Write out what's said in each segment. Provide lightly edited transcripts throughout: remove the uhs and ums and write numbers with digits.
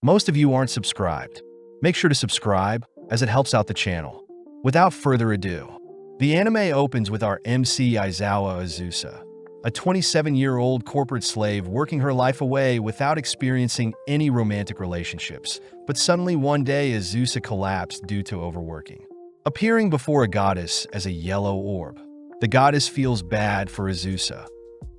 Most of you aren't subscribed. Make sure to subscribe, as it helps out the channel. Without further ado, the anime opens with our MC Aizawa Azusa, a 27-year-old corporate slave working her life away without experiencing any romantic relationships. But suddenly one day Azusa collapsed due to overworking. Appearing before a goddess as a yellow orb, the goddess feels bad for Azusa,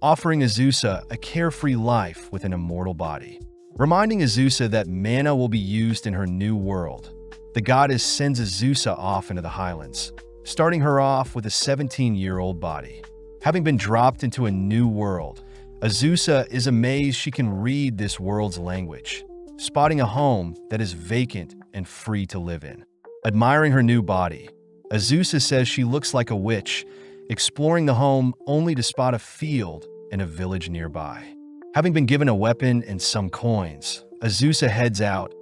offering Azusa a carefree life with an immortal body. Reminding Azusa that mana will be used in her new world, the goddess sends Azusa off into the highlands, starting her off with a 17-year-old body. Having been dropped into a new world, Azusa is amazed she can read this world's language, spotting a home that is vacant and free to live in. Admiring her new body, Azusa says she looks like a witch, exploring the home only to spot a field and a village nearby. Having been given a weapon and some coins, Azusa heads out,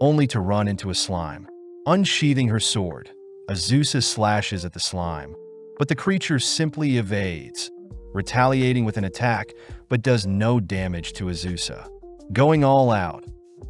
only to run into a slime. Unsheathing her sword, Azusa slashes at the slime, but the creature simply evades, retaliating with an attack but does no damage to Azusa. Going all out,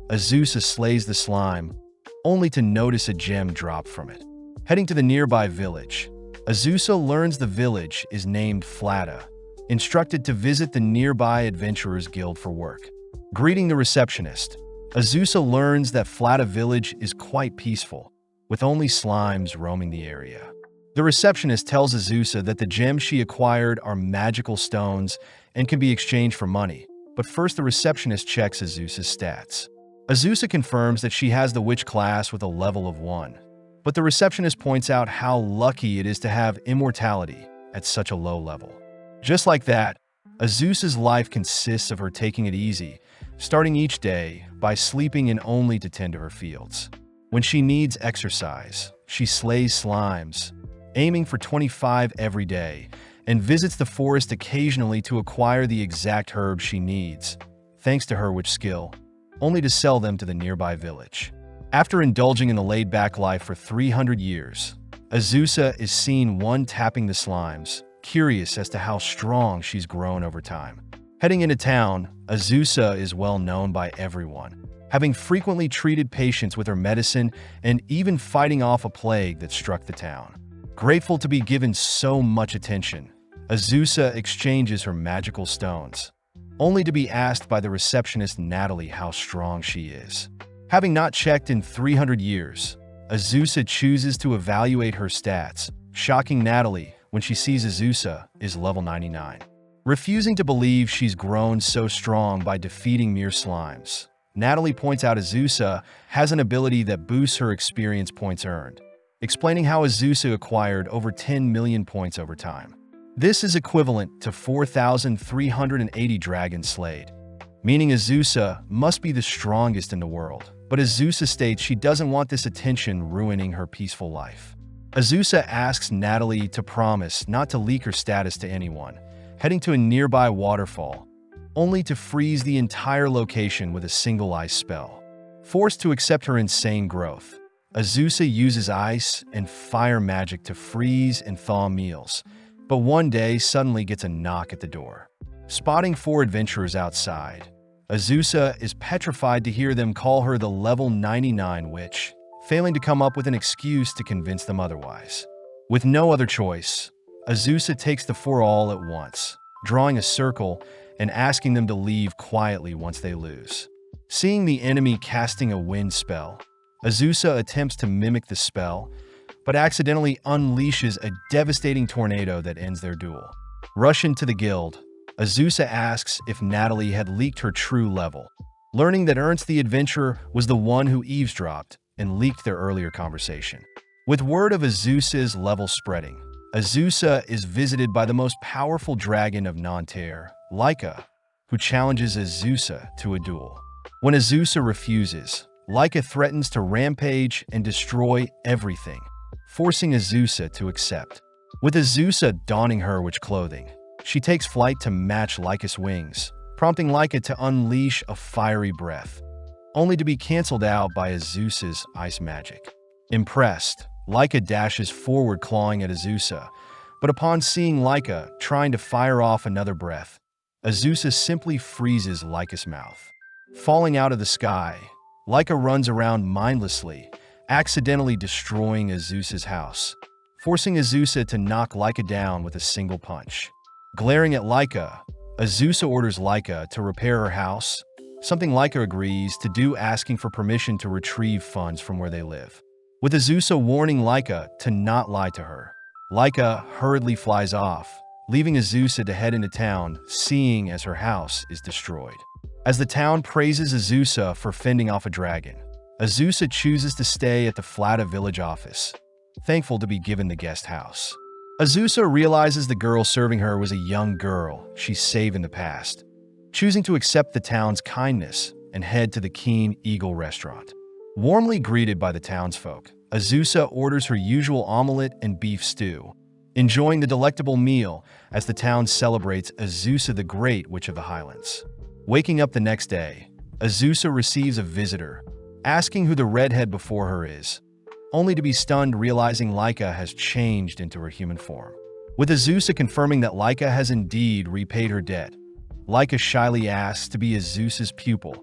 Azusa slays the slime, only to notice a gem drop from it. Heading to the nearby village, Azusa learns the village is named Flata, instructed to visit the nearby Adventurers Guild for work. Greeting the receptionist, Azusa learns that Flata village is quite peaceful, with only slimes roaming the area. The receptionist tells Azusa that the gems she acquired are magical stones and can be exchanged for money, but first the receptionist checks Azusa's stats. Azusa confirms that she has the witch class with a level of 1, but the receptionist points out how lucky it is to have immortality at such a low level. Just like that, Azusa's life consists of her taking it easy, starting each day by sleeping in only to tend to her fields. When she needs exercise, she slays slimes, aiming for 25 every day, and visits the forest occasionally to acquire the exact herbs she needs, thanks to her witch skill, only to sell them to the nearby village. After indulging in the laid-back life for 300 years, Azusa is seen tapping the slimes, curious as to how strong she's grown over time. Heading into town, Azusa is well known by everyone, having frequently treated patients with her medicine and even fighting off a plague that struck the town. Grateful to be given so much attention, Azusa exchanges her magical stones, only to be asked by the receptionist Natalie how strong she is. Having not checked in 300 years, Azusa chooses to evaluate her stats, shocking Natalie when she sees Azusa is level 99. Refusing to believe she's grown so strong by defeating mere slimes, Natalie points out Azusa has an ability that boosts her experience points earned, explaining how Azusa acquired over 10 million points over time. This is equivalent to 4,380 dragons slayed, meaning Azusa must be the strongest in the world. But Azusa states she doesn't want this attention ruining her peaceful life. Azusa asks Natalie to promise not to leak her status to anyone, heading to a nearby waterfall, only to freeze the entire location with a single ice spell. Forced to accept her insane growth, Azusa uses ice and fire magic to freeze and thaw meals, but one day suddenly gets a knock at the door. Spotting 4 adventurers outside, Azusa is petrified to hear them call her the level 99 witch, failing to come up with an excuse to convince them otherwise. With no other choice, Azusa takes the 4 all at once, drawing a circle and asking them to leave quietly once they lose. Seeing the enemy casting a wind spell, Azusa attempts to mimic the spell, but accidentally unleashes a devastating tornado that ends their duel. Rushing to the guild, Azusa asks if Natalie had leaked her true level, learning that Ernst the adventurer was the one who eavesdropped and leaked their earlier conversation. With word of Azusa's level spreading, Azusa is visited by the most powerful dragon of Nanterre, Laika, who challenges Azusa to a duel. When Azusa refuses, Laika threatens to rampage and destroy everything, forcing Azusa to accept. With Azusa donning her witch clothing, she takes flight to match Laika's wings, prompting Laika to unleash a fiery breath, only to be cancelled out by Azusa's ice magic. Impressed, Laika dashes forward clawing at Azusa, but upon seeing Laika trying to fire off another breath, Azusa simply freezes Laika's mouth. Falling out of the sky, Laika runs around mindlessly, accidentally destroying Azusa's house, forcing Azusa to knock Laika down with a single punch. Glaring at Laika, Azusa orders Laika to repair her house, something Laika agrees to do, asking for permission to retrieve funds from where they live. With Azusa warning Laika to not lie to her, Laika hurriedly flies off, leaving Azusa to head into town, seeing as her house is destroyed. As the town praises Azusa for fending off a dragon, Azusa chooses to stay at the Flata village office, thankful to be given the guest house. Azusa realizes the girl serving her was a young girl she saved in the past, choosing to accept the town's kindness and head to the Keen Eagle restaurant. Warmly greeted by the townsfolk, Azusa orders her usual omelet and beef stew, enjoying the delectable meal as the town celebrates Azusa the Great Witch of the Highlands. Waking up the next day, Azusa receives a visitor, asking who the redhead before her is, only to be stunned realizing Laika has changed into her human form. With Azusa confirming that Laika has indeed repaid her debt, Laika shyly asks to be Azusa's pupil,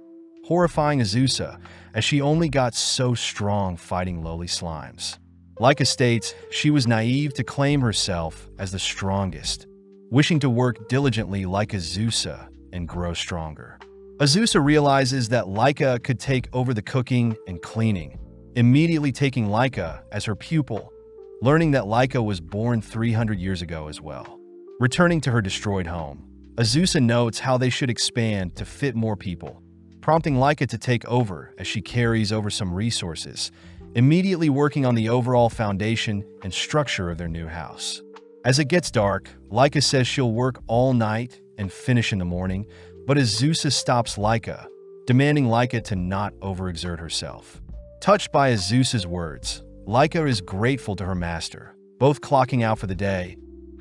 horrifying Azusa as she only got so strong fighting lowly slimes. Laika states she was naive to claim herself as the strongest, wishing to work diligently like Azusa and grow stronger. Azusa realizes that Laika could take over the cooking and cleaning, immediately taking Laika as her pupil, learning that Laika was born 300 years ago as well. Returning to her destroyed home, Azusa notes how they should expand to fit more people, prompting Laika to take over as she carries over some resources, immediately working on the overall foundation and structure of their new house. As it gets dark, Laika says she'll work all night and finish in the morning, but Azusa stops Laika, demanding Laika to not overexert herself. Touched by Azusa's words, Laika is grateful to her master, both clocking out for the day,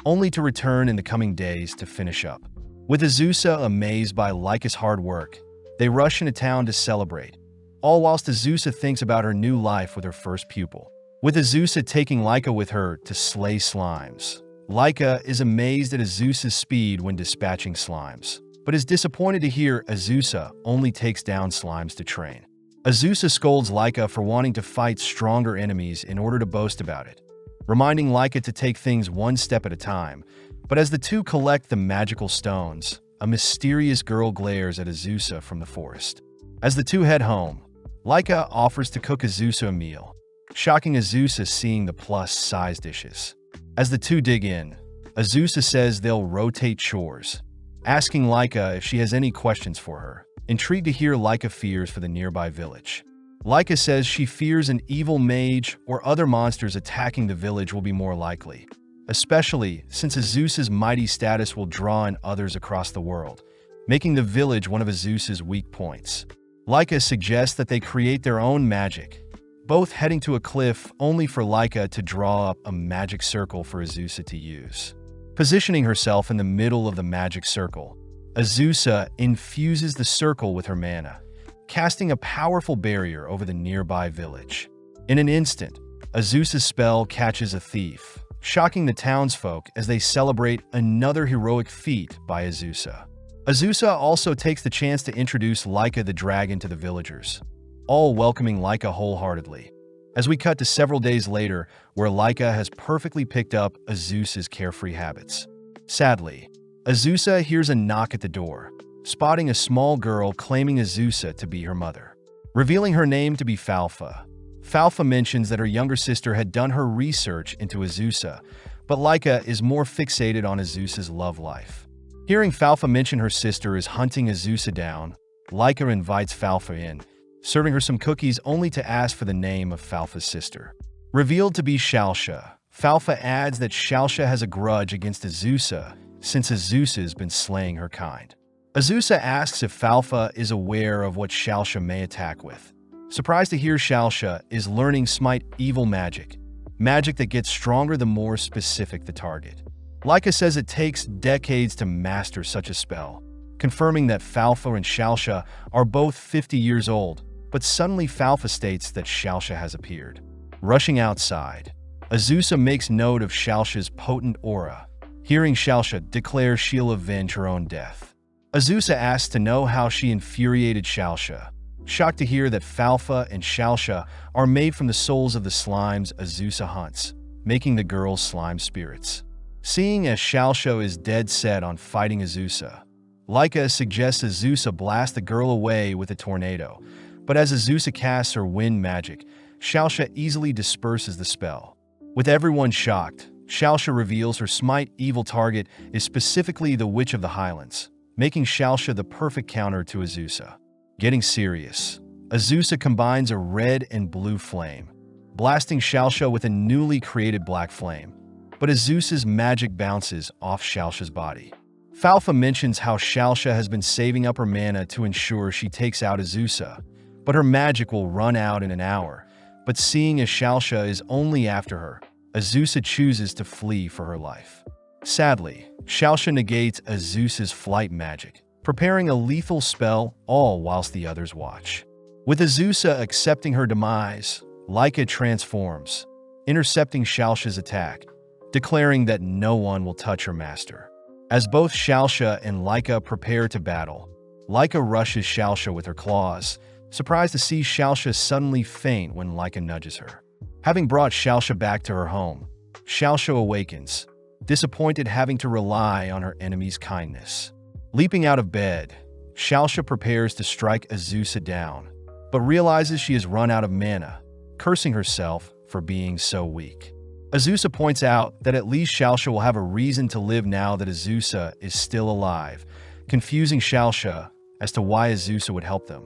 only to return in the coming days to finish up. With Azusa amazed by Laika's hard work, they rush into town to celebrate, all whilst Azusa thinks about her new life with her first pupil. With Azusa taking Laika with her to slay slimes, Laika is amazed at Azusa's speed when dispatching slimes, but is disappointed to hear Azusa only takes down slimes to train. Azusa scolds Laika for wanting to fight stronger enemies in order to boast about it, reminding Laika to take things one step at a time. But as the two collect the magical stones, a mysterious girl glares at Azusa from the forest. As the two head home, Laika offers to cook Azusa a meal, shocking Azusa seeing the plus-size dishes. As the two dig in, Azusa says they'll rotate chores, asking Laika if she has any questions for her, intrigued to hear Laika fears for the nearby village. Laika says she fears an evil mage or other monsters attacking the village will be more likely, especially since Azusa's mighty status will draw in others across the world, making the village one of Azusa's weak points. Laika suggests that they create their own magic, both heading to a cliff only for Laika to draw up a magic circle for Azusa to use. Positioning herself in the middle of the magic circle, Azusa infuses the circle with her mana, casting a powerful barrier over the nearby village. In an instant, Azusa's spell catches a thief, shocking the townsfolk as they celebrate another heroic feat by Azusa. Azusa also takes the chance to introduce Laika the dragon to the villagers, all welcoming Laika wholeheartedly. As we cut to several days later, where Laika has perfectly picked up Azusa's carefree habits. Sadly, Azusa hears a knock at the door, spotting a small girl claiming Azusa to be her mother. Revealing her name to be Falfa, Falfa mentions that her younger sister had done her research into Azusa, but Laika is more fixated on Azusa's love life. Hearing Falfa mention her sister is hunting Azusa down, Laika invites Falfa in, serving her some cookies only to ask for the name of Falfa's sister. Revealed to be Shalsha, Falfa adds that Shalsha has a grudge against Azusa since Azusa has been slaying her kind. Azusa asks if Falfa is aware of what Shalsha may attack with. Surprised to hear Shalsha is learning Smite evil magic, magic that gets stronger the more specific the target. Laika says it takes decades to master such a spell, confirming that Falfa and Shalsha are both 50 years old, but suddenly Falfa states that Shalsha has appeared. Rushing outside, Azusa makes note of Shalsha's potent aura. Hearing Shalsha declare she'll avenge her own death. Azusa asks to know how she infuriated Shalsha. shocked to hear that Falfa and Shalsha are made from the souls of the slimes Azusa hunts, making the girls slime spirits. Seeing as Shalsha is dead set on fighting Azusa, Laika suggests Azusa blast the girl away with a tornado, but as Azusa casts her wind magic, Shalsha easily disperses the spell. With everyone shocked, Shalsha reveals her smite evil target is specifically the Witch of the Highlands, making Shalsha the perfect counter to Azusa. Getting serious, Azusa combines a red and blue flame, blasting Shalsha with a newly created black flame, but Azusa's magic bounces off Shalsha's body. Falfa mentions how Shalsha has been saving up her mana to ensure she takes out Azusa, but her magic will run out in an hour. But seeing as Shalsha is only after her, Azusa chooses to flee for her life. Sadly, Shalsha negates Azusa's flight magic, preparing a lethal spell all whilst the others watch. With Azusa accepting her demise, Laika transforms, intercepting Shalsha's attack, declaring that no one will touch her master. As both Shalsha and Laika prepare to battle, Laika rushes Shalsha with her claws, surprised to see Shalsha suddenly faint when Laika nudges her. Having brought Shalsha back to her home, Shalsha awakens, disappointed having to rely on her enemy's kindness. Leaping out of bed, Shalsha prepares to strike Azusa down, but realizes she has run out of mana, cursing herself for being so weak. Azusa points out that at least Shalsha will have a reason to live now that Azusa is still alive, confusing Shalsha as to why Azusa would help them.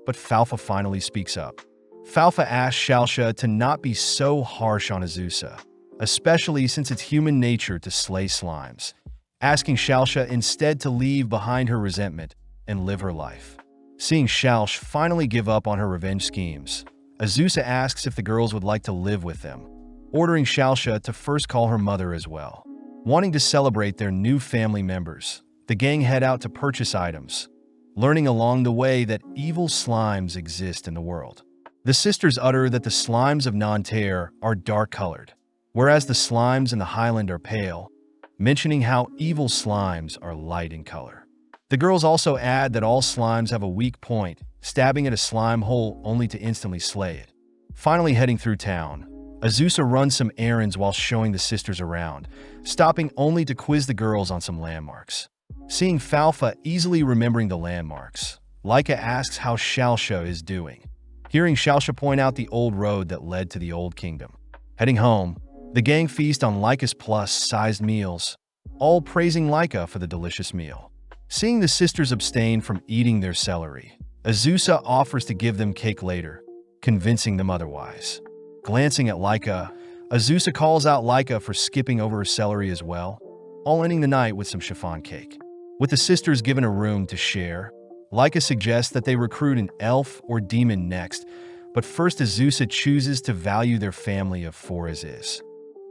But Falfa finally speaks up. Falfa asks Shalsha to not be so harsh on Azusa, especially since it's human nature to slay slimes, asking Shalsha instead to leave behind her resentment and live her life. Seeing Shalsh finally give up on her revenge schemes, Azusa asks if the girls would like to live with them, ordering Shalsha to first call her mother as well. Wanting to celebrate their new family members, the gang head out to purchase items, learning along the way that evil slimes exist in the world. The sisters utter that the slimes of Nanterre are dark-colored, whereas the slimes in the Highland are pale, mentioning how evil slimes are light in color. The girls also add that all slimes have a weak point, stabbing at a slime hole only to instantly slay it. Finally heading through town, Azusa runs some errands while showing the sisters around, stopping only to quiz the girls on some landmarks. Seeing Falfa easily remembering the landmarks, Laika asks how Shalsha is doing, hearing Shalsha point out the old road that led to the Old Kingdom. Heading home, the gang feast on Laika's plus-sized meals, all praising Laika for the delicious meal. Seeing the sisters abstain from eating their celery, Azusa offers to give them cake later, convincing them otherwise. Glancing at Laika, Azusa calls out Laika for skipping over her celery as well, all ending the night with some chiffon cake. With the sisters given a room to share, Laika suggests that they recruit an elf or demon next, but first Azusa chooses to value their family of four as is.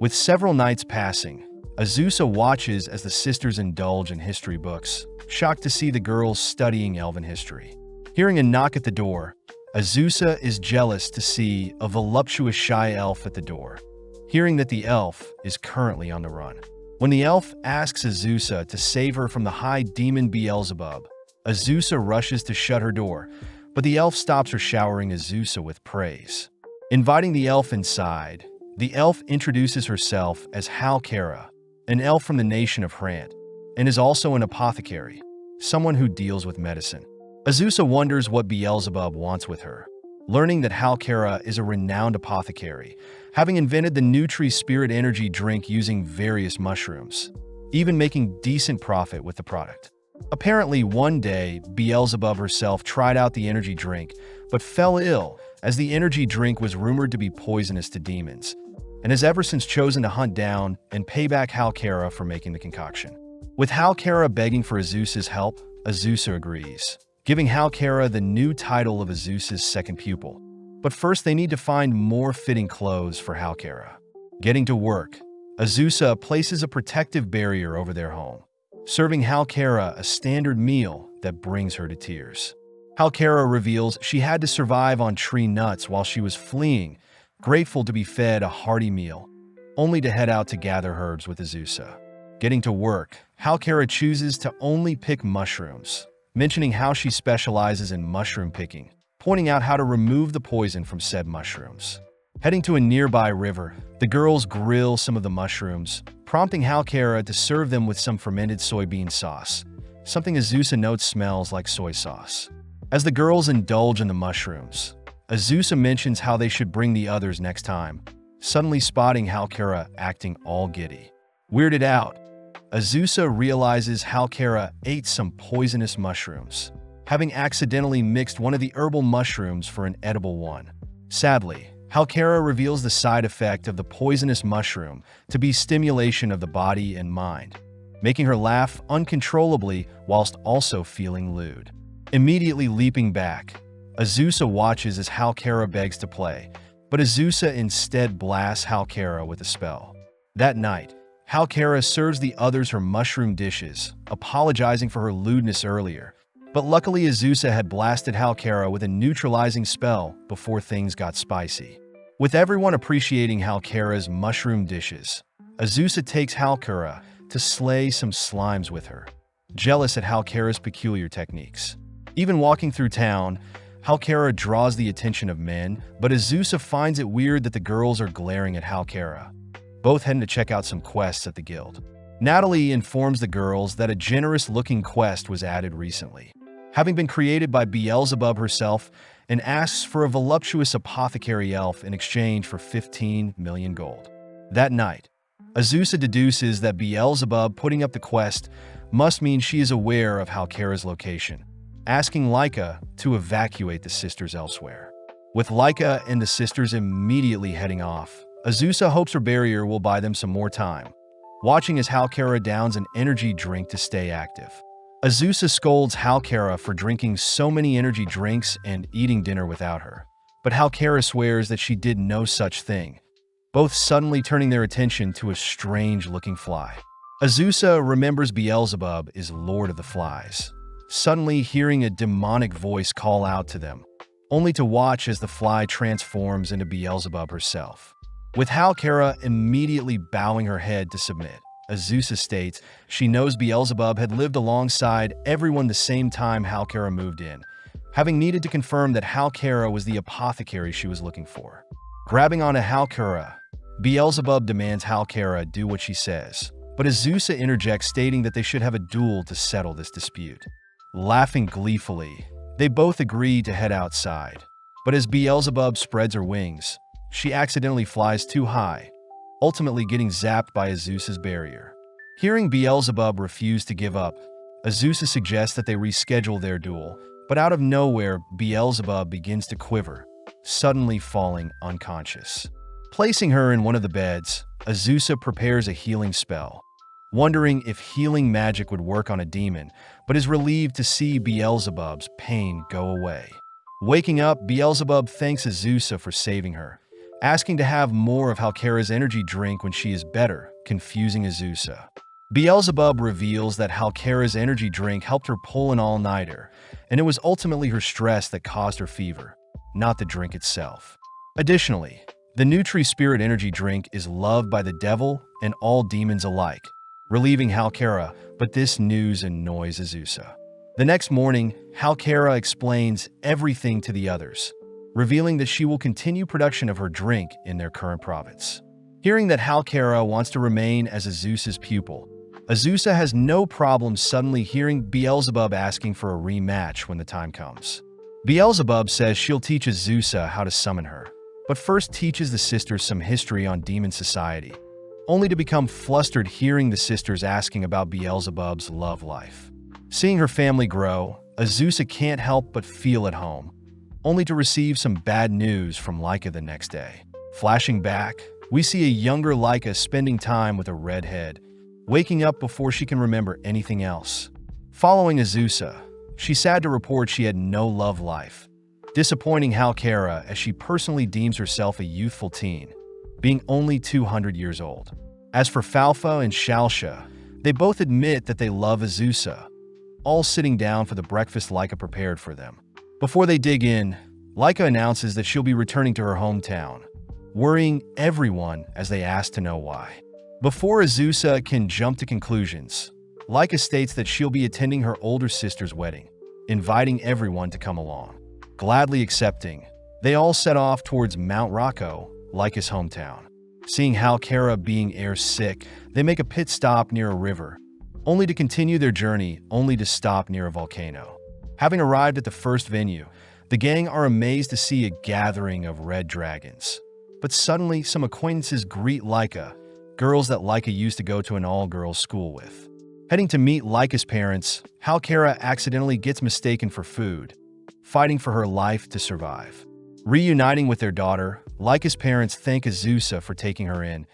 With several nights passing, Azusa watches as the sisters indulge in history books, shocked to see the girls studying elven history. Hearing a knock at the door, Azusa is jealous to see a voluptuous shy elf at the door, hearing that the elf is currently on the run. When the elf asks Azusa to save her from the high demon Beelzebub, Azusa rushes to shut her door, but the elf stops her showering Azusa with praise. Inviting the elf inside, the elf introduces herself as Halkara, an elf from the nation of Hrant, and is also an apothecary, someone who deals with medicine. Azusa wonders what Beelzebub wants with her, learning that Halkara is a renowned apothecary, having invented the Nutri Spirit Energy drink using various mushrooms, even making decent profit with the product. Apparently, one day, Beelzebub herself tried out the energy drink, but fell ill as the energy drink was rumored to be poisonous to demons, and has ever since chosen to hunt down and pay back Halkara for making the concoction. With Halkara begging for Azusa's help, Azusa agrees, giving Halkara the new title of Azusa's second pupil. But first they need to find more fitting clothes for Halkara. Getting to work, Azusa places a protective barrier over their home, serving Halkara a standard meal that brings her to tears. Halkara reveals she had to survive on tree nuts while she was fleeing, grateful to be fed a hearty meal, only to head out to gather herbs with Azusa. Getting to work, Halkara chooses to only pick mushrooms, mentioning how she specializes in mushroom picking, pointing out how to remove the poison from said mushrooms. Heading to a nearby river, the girls grill some of the mushrooms, prompting Halkara to serve them with some fermented soybean sauce, something Azusa notes smells like soy sauce. As the girls indulge in the mushrooms, Azusa mentions how they should bring the others next time, suddenly spotting Halkara acting all giddy. Weirded out, Azusa realizes Halkara ate some poisonous mushrooms, having accidentally mixed one of the herbal mushrooms for an edible one. Sadly, Halkara reveals the side effect of the poisonous mushroom to be stimulation of the body and mind, making her laugh uncontrollably whilst also feeling lewd. Immediately leaping back, Azusa watches as Halkara begs to play, but Azusa instead blasts Halkara with a spell. That night, Halkara serves the others her mushroom dishes, apologizing for her lewdness earlier, but luckily Azusa had blasted Halkara with a neutralizing spell before things got spicy. With everyone appreciating Halkara's mushroom dishes, Azusa takes Halkara to slay some slimes with her, jealous at Halkara's peculiar techniques. Even walking through town, Halkara draws the attention of men, but Azusa finds it weird that the girls are glaring at Halkara, both heading to check out some quests at the guild. Natalie informs the girls that a generous-looking quest was added recently, having been created by Beelzebub herself, and asks for a voluptuous apothecary elf in exchange for 15 million gold. That night, Azusa deduces that Beelzebub putting up the quest must mean she is aware of Halkara's location, asking Laika to evacuate the sisters elsewhere. With Laika and the sisters immediately heading off, Azusa hopes her barrier will buy them some more time, watching as Halkara downs an energy drink to stay active. Azusa scolds Halkara for drinking so many energy drinks and eating dinner without her, but Halkara swears that she did no such thing, both suddenly turning their attention to a strange-looking fly. Azusa remembers Beelzebub is Lord of the Flies, suddenly hearing a demonic voice call out to them, only to watch as the fly transforms into Beelzebub herself. With Halkara immediately bowing her head to submit, Azusa states she knows Beelzebub had lived alongside everyone the same time Halkara moved in, having needed to confirm that Halkara was the apothecary she was looking for. Grabbing onto Halkara, Beelzebub demands Halkara do what she says, but Azusa interjects stating that they should have a duel to settle this dispute. Laughing gleefully, they both agree to head outside, but as Beelzebub spreads her wings, she accidentally flies too high, ultimately getting zapped by Azusa's barrier. Hearing Beelzebub refuse to give up, Azusa suggests that they reschedule their duel, but out of nowhere, Beelzebub begins to quiver, suddenly falling unconscious. Placing her in one of the beds, Azusa prepares a healing spell, wondering if healing magic would work on a demon, but is relieved to see Beelzebub's pain go away. Waking up, Beelzebub thanks Azusa for saving her, asking to have more of Halkara's energy drink when she is better, confusing Azusa. Beelzebub reveals that Halkara's energy drink helped her pull an all-nighter, and it was ultimately her stress that caused her fever, not the drink itself. Additionally, the Nutri-Spirit energy drink is loved by the devil and all demons alike, relieving Halkara, but this news annoys Azusa. The next morning, Halkara explains everything to the others, revealing that she will continue production of her drink in their current province. Hearing that Halkara wants to remain as Azusa's pupil, Azusa has no problem suddenly hearing Beelzebub asking for a rematch when the time comes. Beelzebub says she'll teach Azusa how to summon her, but first teaches the sisters some history on demon society, only to become flustered hearing the sisters asking about Beelzebub's love life. Seeing her family grow, Azusa can't help but feel at home, only to receive some bad news from Laika the next day. Flashing back, we see a younger Laika spending time with a redhead, waking up before she can remember anything else. Following Azusa, she's sad to report she had no love life, disappointing Halkara as she personally deems herself a youthful teen, being only 200 years old. As for Falfa and Shalsha, they both admit that they love Azusa, all sitting down for the breakfast Laika prepared for them. Before they dig in, Laika announces that she'll be returning to her hometown, worrying everyone as they ask to know why. Before Azusa can jump to conclusions, Laika states that she'll be attending her older sister's wedding, inviting everyone to come along. Gladly accepting, they all set off towards Mount Rocco, Laika's hometown. Seeing Halkara being air-sick, they make a pit stop near a river, only to continue their journey only to stop near a volcano. Having arrived at the first venue, the gang are amazed to see a gathering of red dragons. But suddenly, some acquaintances greet Laika, girls that Laika used to go to an all-girls school with. Heading to meet Laika's parents, Halkara accidentally gets mistaken for food, fighting for her life to survive. Reuniting with their daughter, Laika's parents thank Azusa for taking her in,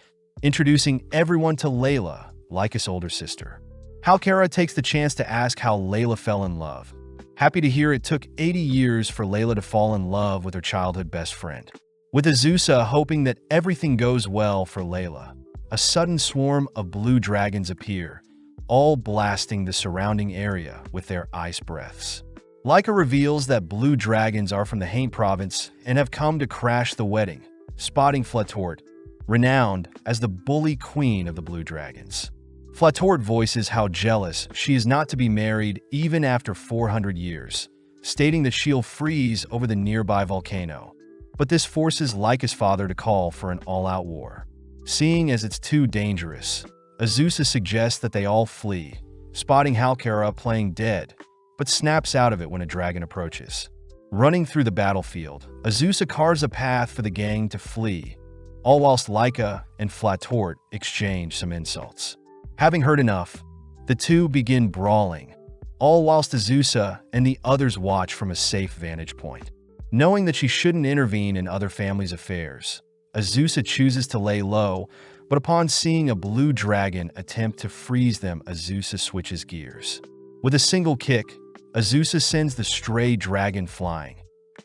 introducing everyone to Layla, Laika's older sister. Halkara takes the chance to ask how Layla fell in love. Happy to hear it took 80 years for Layla to fall in love with her childhood best friend. With Azusa hoping that everything goes well for Layla, a sudden swarm of blue dragons appear, all blasting the surrounding area with their ice breaths. Laika reveals that blue dragons are from the Haint province and have come to crash the wedding, spotting Flatort, renowned as the bully queen of the blue dragons. Flatort voices how jealous she is not to be married even after 400 years, stating that she'll freeze over the nearby volcano. But this forces Laika's father to call for an all-out war. Seeing as it's too dangerous, Azusa suggests that they all flee, spotting Halkara playing dead, but snaps out of it when a dragon approaches. Running through the battlefield, Azusa carves a path for the gang to flee, all whilst Laika and Flatort exchange some insults. Having heard enough, the two begin brawling, all whilst Azusa and the others watch from a safe vantage point. Knowing that she shouldn't intervene in other families' affairs, Azusa chooses to lay low, but upon seeing a blue dragon attempt to freeze them, Azusa switches gears. With a single kick, Azusa sends the stray dragon flying,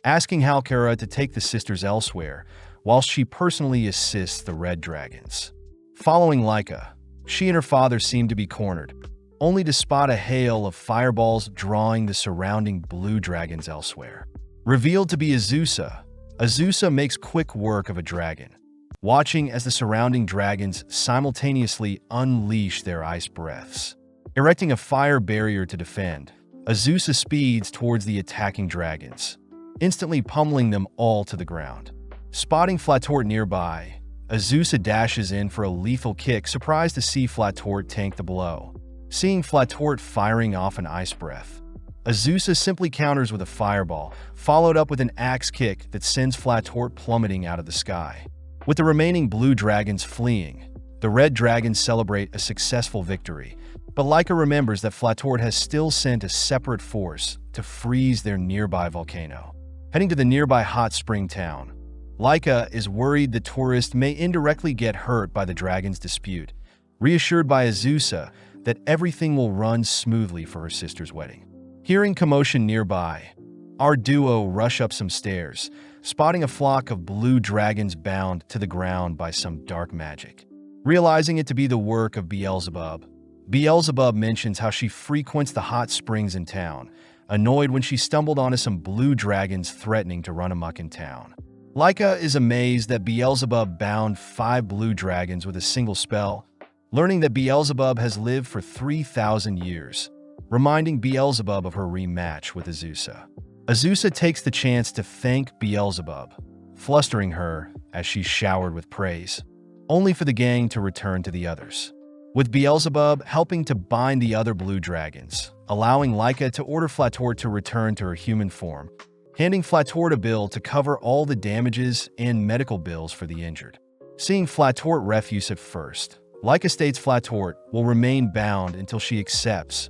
asking Halkara to take the sisters elsewhere, while she personally assists the red dragons. Following Laika, she and her father seem to be cornered, only to spot a hail of fireballs drawing the surrounding blue dragons elsewhere. Revealed to be Azusa, Azusa makes quick work of a dragon, watching as the surrounding dragons simultaneously unleash their ice breaths. Erecting a fire barrier to defend, Azusa speeds towards the attacking dragons, instantly pummeling them all to the ground. Spotting Flatort nearby, Azusa dashes in for a lethal kick, surprised to see Flatort tank the blow. Seeing Flatort firing off an ice breath, Azusa simply counters with a fireball, followed up with an axe kick that sends Flatort plummeting out of the sky. With the remaining blue dragons fleeing, the red dragons celebrate a successful victory, but Laika remembers that Flatort has still sent a separate force to freeze their nearby volcano. Heading to the nearby hot spring town, Laika is worried the tourists may indirectly get hurt by the dragon's dispute, reassured by Azusa that everything will run smoothly for her sister's wedding. Hearing commotion nearby, our duo rush up some stairs, spotting a flock of blue dragons bound to the ground by some dark magic. Realizing it to be the work of Beelzebub, Beelzebub mentions how she frequents the hot springs in town, annoyed when she stumbled onto some blue dragons threatening to run amok in town. Laika is amazed that Beelzebub bound 5 blue dragons with a single spell, learning that Beelzebub has lived for 3,000 years, reminding Beelzebub of her rematch with Azusa. Azusa takes the chance to thank Beelzebub, flustering her as she's showered with praise, only for the gang to return to the others. With Beelzebub helping to bind the other blue dragons, allowing Laika to order Flatort to return to her human form, handing Flatort a bill to cover all the damages and medical bills for the injured. Seeing Flatort refuse at first, Laika states Flatort will remain bound until she accepts,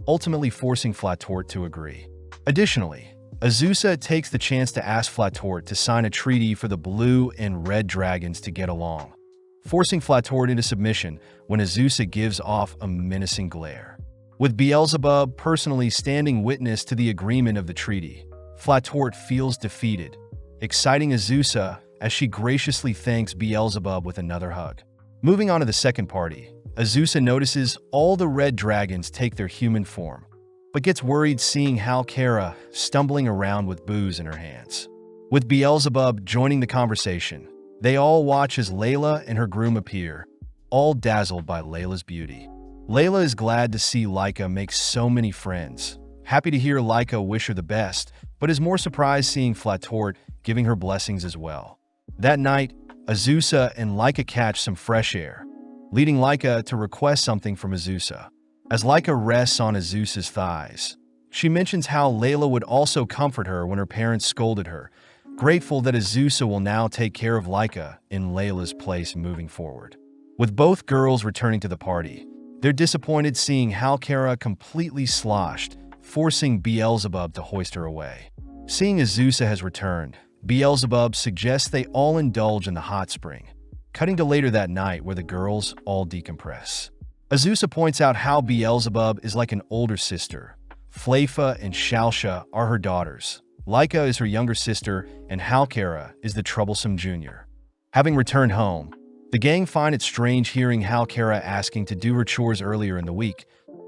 ultimately forcing Flatort to agree. Additionally, Azusa takes the chance to ask Flatort to sign a treaty for the blue and red dragons to get along, forcing Flatort into submission when Azusa gives off a menacing glare. With Beelzebub personally standing witness to the agreement of the treaty, Flatort feels defeated, exciting Azusa as she graciously thanks Beelzebub with another hug. Moving on to the second party, Azusa notices all the red dragons take their human form, but gets worried seeing Halkara stumbling around with booze in her hands. With Beelzebub joining the conversation, they all watch as Layla and her groom appear, all dazzled by Layla's beauty. Layla is glad to see Laika make so many friends, happy to hear Laika wish her the best, but is more surprised seeing Flatort giving her blessings as well. That night, Azusa and Laika catch some fresh air, leading Laika to request something from Azusa. As Laika rests on Azusa's thighs, she mentions how Layla would also comfort her when her parents scolded her, grateful that Azusa will now take care of Laika in Layla's place moving forward. With both girls returning to the party, they're disappointed seeing Halkara completely sloshed, forcing Beelzebub to hoist her away. Seeing Azusa has returned, Beelzebub suggests they all indulge in the hot spring, cutting to later that night where the girls all decompress. Azusa points out how Beelzebub is like an older sister. Flafa and Shalsha are her daughters. Laika is her younger sister, and Halkara is the troublesome junior. Having returned home, the gang find it strange hearing Halkara asking to do her chores earlier in the week,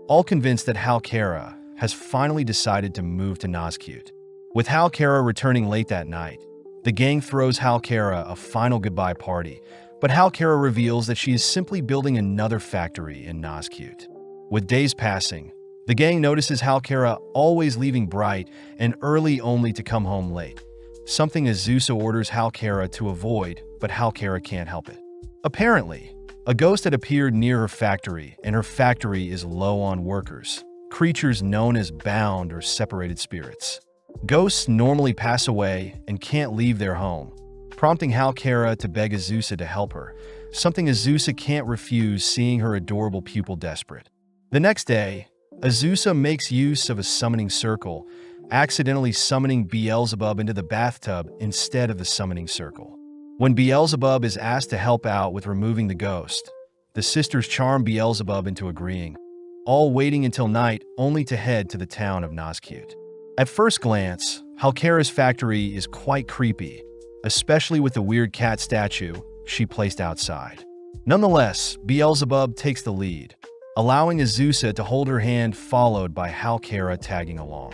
all convinced that Halkara has finally decided to move to Nazcute. With Halkara returning late that night, the gang throws Halkara a final goodbye party, but Halkara reveals that she is simply building another factory in Nazcute. With days passing, the gang notices Halkara always leaving bright and early only to come home late, something Azusa orders Halkara to avoid, but Halkara can't help it. Apparently, a ghost had appeared near her factory, and her factory is low on workers, creatures known as bound or separated spirits. Ghosts normally pass away and can't leave their home, prompting Halkara to beg Azusa to help her, something Azusa can't refuse seeing her adorable pupil desperate. The next day, Azusa makes use of a summoning circle, accidentally summoning Beelzebub into the bathtub instead of the summoning circle. When Beelzebub is asked to help out with removing the ghost, the sisters charm Beelzebub into agreeing, all waiting until night only to head to the town of Nazcute. At first glance, Halkara's factory is quite creepy, especially with the weird cat statue she placed outside. Nonetheless, Beelzebub takes the lead, allowing Azusa to hold her hand, followed by Halkara tagging along.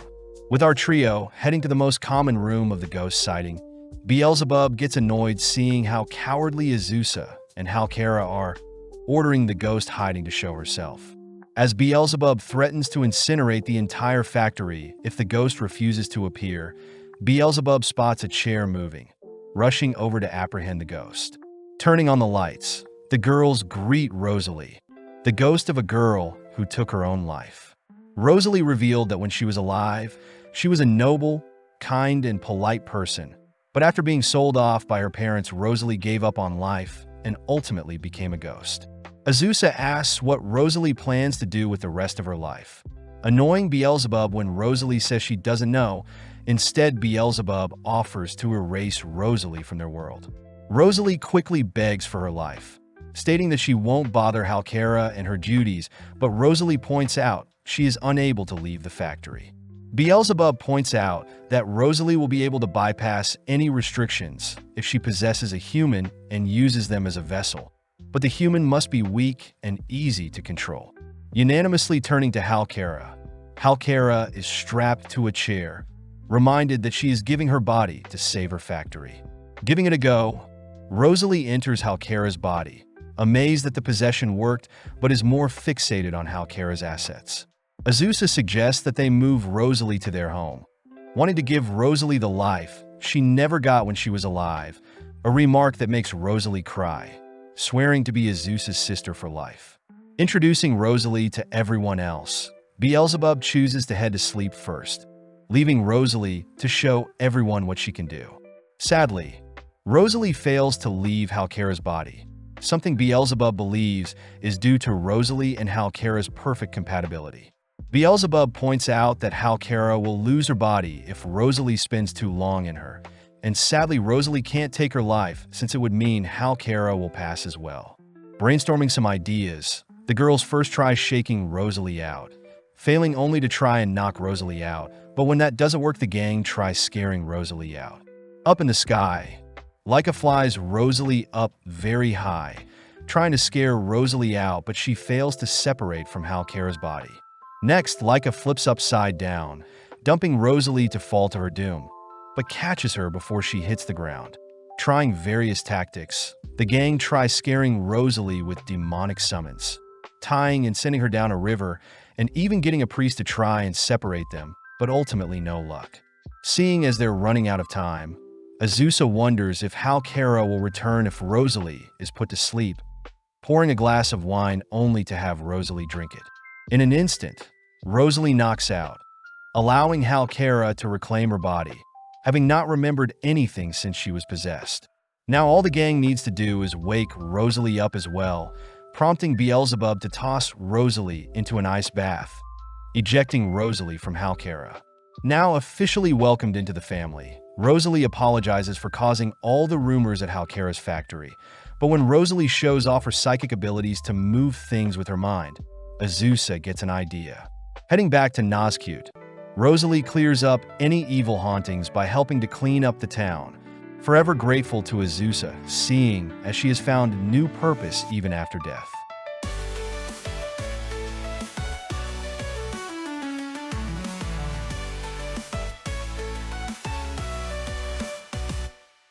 With our trio heading to the most common room of the ghost sighting, Beelzebub gets annoyed seeing how cowardly Azusa and Halkara are, ordering the ghost hiding to show herself. As Beelzebub threatens to incinerate the entire factory if the ghost refuses to appear, Beelzebub spots a chair moving, rushing over to apprehend the ghost. Turning on the lights, the girls greet Rosalie, the ghost of a girl who took her own life. Rosalie revealed that when she was alive, she was a noble, kind, and polite person, but after being sold off by her parents, Rosalie gave up on life and ultimately became a ghost. Azusa asks what Rosalie plans to do with the rest of her life, annoying Beelzebub when Rosalie says she doesn't know. Instead, Beelzebub offers to erase Rosalie from their world. Rosalie quickly begs for her life, stating that she won't bother Halkara and her duties, but Rosalie points out she is unable to leave the factory. Beelzebub points out that Rosalie will be able to bypass any restrictions if she possesses a human and uses them as a vessel, but the human must be weak and easy to control. Unanimously turning to Halkara, Halkara is strapped to a chair, reminded that she is giving her body to save her factory. Giving it a go, Rosalie enters Halkara's body, amazed that the possession worked, but is more fixated on Halkara's assets. Azusa suggests that they move Rosalie to their home, wanting to give Rosalie the life she never got when she was alive, a remark that makes Rosalie cry, swearing to be Azusa's sister for life. Introducing Rosalie to everyone else, Beelzebub chooses to head to sleep first, leaving Rosalie to show everyone what she can do. Sadly, Rosalie fails to leave Halkara's body, something Beelzebub believes is due to Rosalie and Halkara's perfect compatibility. Beelzebub points out that Halkara will lose her body if Rosalie spends too long in her, and sadly Rosalie can't take her life since it would mean Halkara will pass as well. Brainstorming some ideas, the girls first try shaking Rosalie out, failing only to try and knock Rosalie out, but when that doesn't work, the gang tries scaring Rosalie out. Up in the sky, Laika flies Rosalie up very high, trying to scare Rosalie out, but she fails to separate from Halkara's body. Next, Laika flips upside down, dumping Rosalie to fall to her doom, but catches her before she hits the ground. Trying various tactics, the gang tries scaring Rosalie with demonic summons, tying and sending her down a river, and even getting a priest to try and separate them, but ultimately no luck. Seeing as they're running out of time, Azusa wonders if Halkara will return if Rosalie is put to sleep, pouring a glass of wine only to have Rosalie drink it. In an instant, Rosalie knocks out, allowing Halkara to reclaim her body, having not remembered anything since she was possessed. Now all the gang needs to do is wake Rosalie up as well, prompting Beelzebub to toss Rosalie into an ice bath, ejecting Rosalie from Halkara. Now officially welcomed into the family, Rosalie apologizes for causing all the rumors at Halkara's factory, but when Rosalie shows off her psychic abilities to move things with her mind, Azusa gets an idea. Heading back to Nazcute, Rosalie clears up any evil hauntings by helping to clean up the town, forever grateful to Azusa, seeing as she has found new purpose even after death.